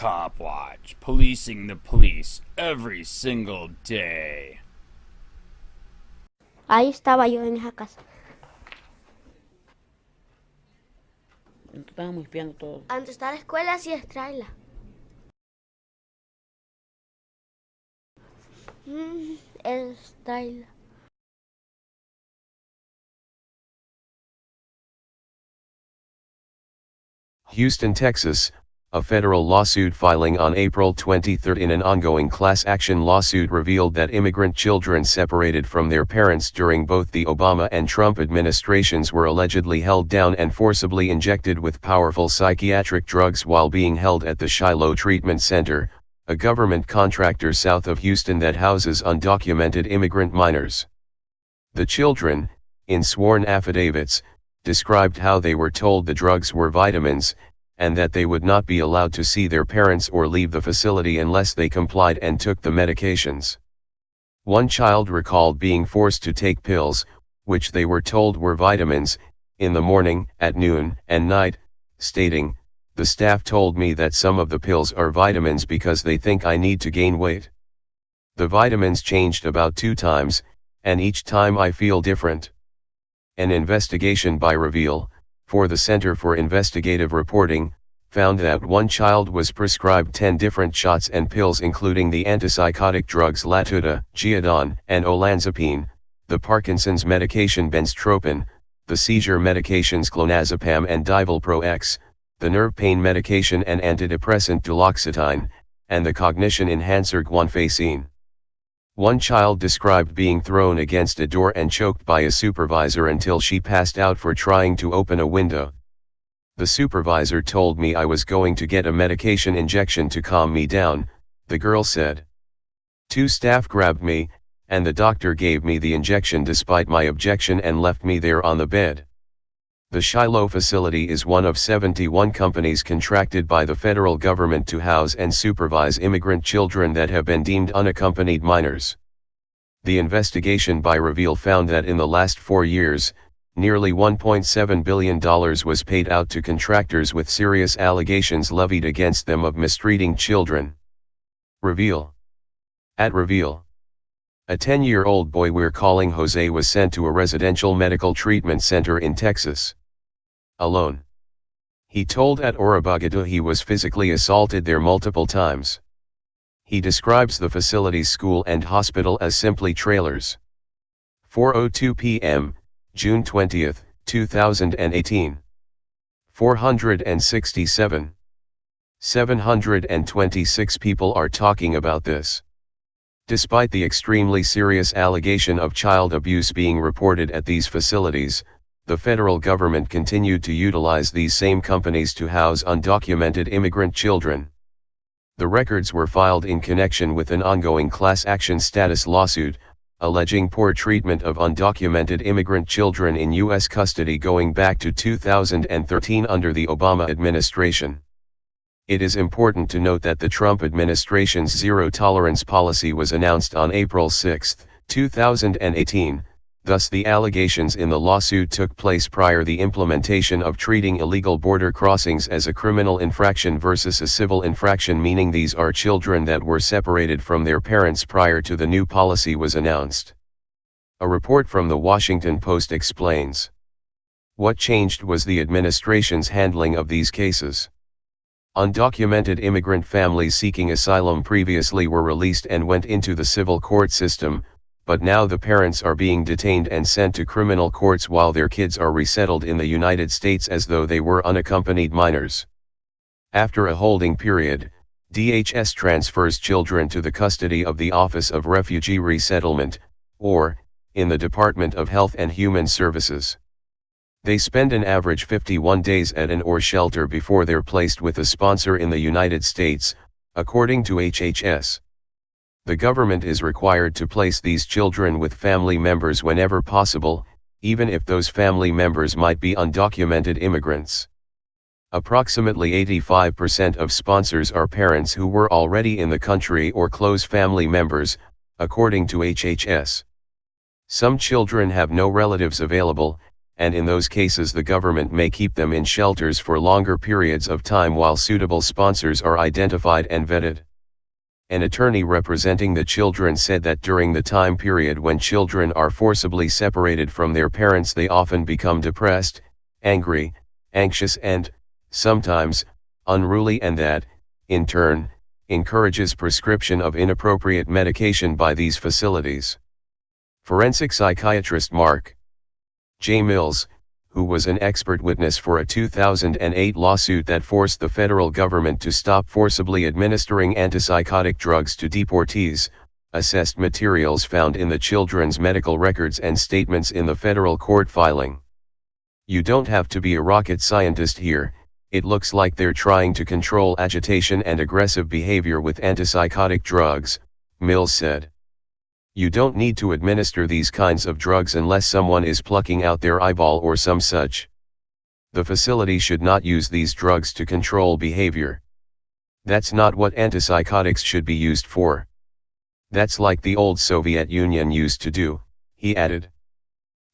COPWATCH, policing the police every single day. Ahí estaba yo en esa casa. Estábamos espiando todo. Antes está la escuela, sí, extraerla. Extraerla. Houston, Texas, a federal lawsuit filing on April 23 in an ongoing class action lawsuit revealed that immigrant children separated from their parents during both the Obama and Trump administrations were allegedly held down and forcibly injected with powerful psychiatric drugs while being held at the Shiloh Treatment Center, a government contractor south of Houston that houses undocumented immigrant minors. The children, in sworn affidavits, described how they were told the drugs were vitamins, and that they would not be allowed to see their parents or leave the facility unless they complied and took the medications. One child recalled being forced to take pills, which they were told were vitamins, in the morning, at noon, and night, stating, "The staff told me that some of the pills are vitamins because they think I need to gain weight. The vitamins changed about 2 times, and each time I feel different." An investigation by ROLLE, for the Center for Investigative Reporting, found that one child was prescribed 10 different shots and pills including the antipsychotic drugs Latuda, Geodon, and olanzapine, the Parkinson's medication benztropine, the seizure medications clonazepam and Divalproex, the nerve pain medication and antidepressant duloxetine, and the cognition enhancer guanfacine. One child described being thrown against a door and choked by a supervisor until she passed out for trying to open a window. "The supervisor told me I was going to get a medication injection to calm me down," the girl said. "2 staff grabbed me, and the doctor gave me the injection despite my objection and left me there on the bed." The Shiloh facility is one of 71 companies contracted by the federal government to house and supervise immigrant children that have been deemed unaccompanied minors. The investigation by ROLLE found that in the last 4 years, nearly $1.7 billion was paid out to contractors with serious allegations levied against them of mistreating children. ROLLE. At ROLLE. A 10-year-old boy we're calling Jose was sent to a residential medical treatment center in Texas. Alone. He told at Orobagado he was physically assaulted there multiple times. He describes the facility's school and hospital as simply trailers. 4:02 p.m., June 20, 2018. 467. 726 people are talking about this. Despite the extremely serious allegation of child abuse being reported at these facilities, the federal government continued to utilize these same companies to house undocumented immigrant children. The records were filed in connection with an ongoing class action status lawsuit, alleging poor treatment of undocumented immigrant children in U.S. custody going back to 2013 under the Obama administration. It is important to note that the Trump administration's zero-tolerance policy was announced on April 6, 2018, thus the allegations in the lawsuit took place prior the implementation of treating illegal border crossings as a criminal infraction versus a civil infraction, meaning these are children that were separated from their parents prior to the new policy was announced. A report from the Washington Post explains. What changed was the administration's handling of these cases. Undocumented immigrant families seeking asylum previously were released and went into the civil court system, but now the parents are being detained and sent to criminal courts while their kids are resettled in the United States as though they were unaccompanied minors. After a holding period, DHS transfers children to the custody of the Office of Refugee Resettlement, or, in the Department of Health and Human Services. They spend an average 51 days at an or shelter before they're placed with a sponsor in the United States, according to HHS. The government is required to place these children with family members whenever possible, even if those family members might be undocumented immigrants. Approximately 85% of sponsors are parents who were already in the country or close family members, according to HHS. Some children have no relatives available, and in those cases the government may keep them in shelters for longer periods of time while suitable sponsors are identified and vetted. An attorney representing the children said that during the time period when children are forcibly separated from their parents, they often become depressed, angry, anxious and, sometimes, unruly, and that, in turn, encourages prescription of inappropriate medication by these facilities. Forensic psychiatrist Mark J. Mills, who was an expert witness for a 2008 lawsuit that forced the federal government to stop forcibly administering antipsychotic drugs to deportees, assessed materials found in the children's medical records and statements in the federal court filing. "You don't have to be a rocket scientist here. It looks like they're trying to control agitation and aggressive behavior with antipsychotic drugs," Mills said. "You don't need to administer these kinds of drugs unless someone is plucking out their eyeball or some such. The facility should not use these drugs to control behavior. That's not what antipsychotics should be used for. That's like the old Soviet Union used to do," he added.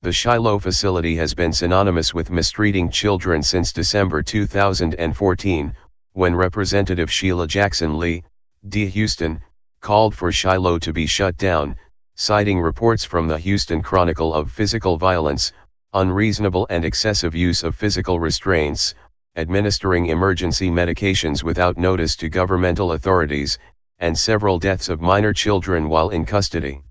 The Shiloh facility has been synonymous with mistreating children since December 2014, when Representative Sheila Jackson Lee, D. Houston, called for Shiloh to be shut down, citing reports from the Houston Chronicle of physical violence, unreasonable and excessive use of physical restraints, administering emergency medications without notice to governmental authorities, and several deaths of minor children while in custody.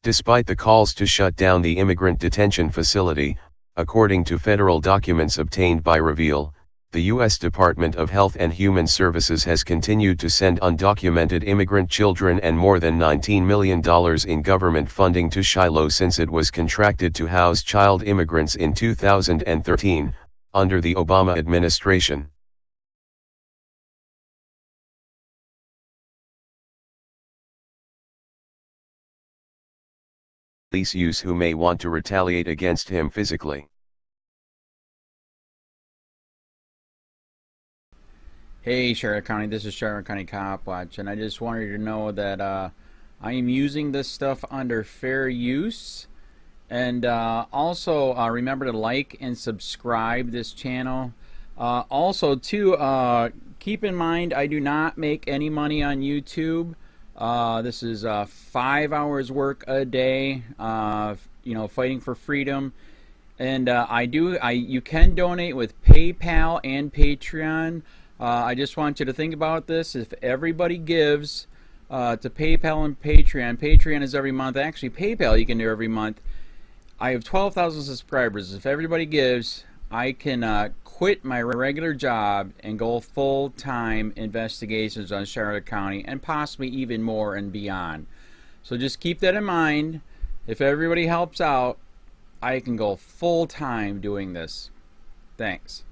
Despite the calls to shut down the immigrant detention facility, according to federal documents obtained by Reveal, the U.S. Department of Health and Human Services has continued to send undocumented immigrant children and more than $19 million in government funding to Shiloh since it was contracted to house child immigrants in 2013, under the Obama administration. Police use who may want to retaliate against him physically. Hey Charlotte County, this is Charlotte County Cop Watch, and I just wanted you to know that I am using this stuff under fair use. And also remember to like and subscribe this channel. Also too, keep in mind I do not make any money on YouTube. This is 5 hours work a day, you know, fighting for freedom. And you can donate with PayPal and Patreon. I just want you to think about this. If everybody gives to PayPal and Patreon, Patreon is every month. Actually, PayPal you can do every month. I have 12,000 subscribers. If everybody gives, I can quit my regular job and go full-time investigations on Charlotte County and possibly even more and beyond. So just keep that in mind. If everybody helps out, I can go full-time doing this. Thanks.